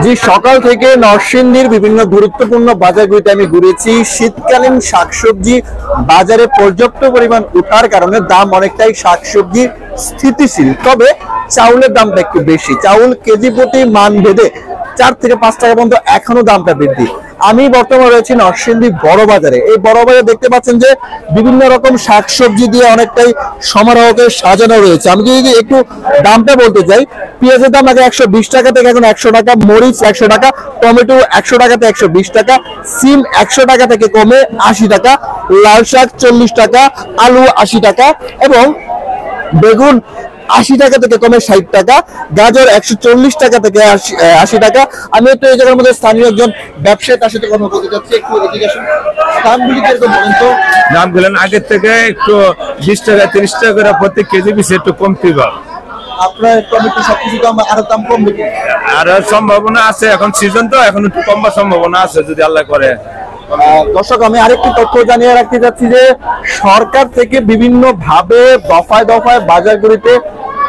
জি, সকাল থেকে নরসিংদীর বিভিন্ন গুরুত্বপূর্ণ বাজারগুলিতে আমি ঘুরেছি। শীতকালীন শাকসবজি বাজারে পর্যাপ্ত পরিমাণ ওঠার কারণে দাম অনেকটাই শাকসবজি স্থিতিশীল, তবে চাউলের দামটা একটু বেশি। চাউল কেজি প্রতি মান ভেদে 4 থেকে 5 টাকা পর্যন্ত এখনো দামটা বৃদ্ধি। আমি বর্তমানে রয়েছি নরসিংদী বড় বাজারে। এই বড় বাজারে দেখতে পাচ্ছেন যে বিভিন্ন রকম শাকসবজি দিয়ে অনেকটাই সমারোহকে সাজানো রয়েছে। আমি যদি একটু দামটা বলতে চাই, পেঁয়াজের দাম আগে 120 টাকা থেকে এখন 100 টাকা, মরিচ 100 টাকা, টমেটো 100 টাকা থেকে 120 টাকা, সিম 100 টাকা থেকে কমে 80 টাকা, লাল শাক 40 টাকা, আলু 80 টাকা এবং বেগুন 80 টাকা থেকে কমে 60 টাকা, গাজর 140 টাকা থেকে 80 টাকা। আমি একটু এই জায়গার মধ্যে স্থানীয় একজন ব্যবসায়ী, তার সাথে কথা বলতে চাচ্ছি। একটু এদিকে আসুন, দামগুলি কিরকম বলেন তো? দামগুলো আগের থেকে একটু 20 টাকা 30 টাকা করে প্রতি কেজি পিছু একটু কমতে পারে। আপনার টমেটো সবকিছু দাম আরো দাম কমবে কি? আর সম্ভাবনা আছে, এখন সিজন তো এখন একটু কমবার সম্ভাবনা আছে যদি আল্লাহ করে। দর্শক, আমি আরেকটি তথ্য জানিয়ে রাখতে চাচ্ছি যে সরকার থেকে বিভিন্ন ভাবে দফায় দফায় বাজারগুলিতে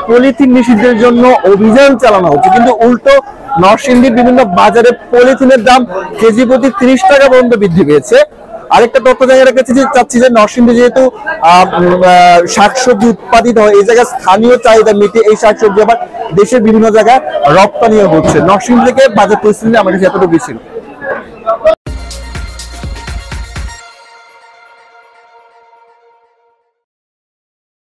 পলিথিন নিষিদ্ধের জন্য অভিযান চালানো হচ্ছে, কিন্তু উল্টো নরসিংদীর বিভিন্ন বাজারে পলিথিনের দাম কেজি প্রতি 30 টাকা পর্যন্ত বৃদ্ধি পেয়েছে। আরেকটা তথ্য জানিয়ে রাখতে চাচ্ছি যে নরসিংদী যেহেতু শাকসবজি উৎপাদিত হয়, এই জায়গায় স্থানীয় চাহিদা মিটে এই শাকসবজি আবার দেশের বিভিন্ন জায়গায় রপ্তানিও হচ্ছে। নরসিংদী থেকে বাজার পরিস্থিতি আমার কাছে এতটুকু ছিল।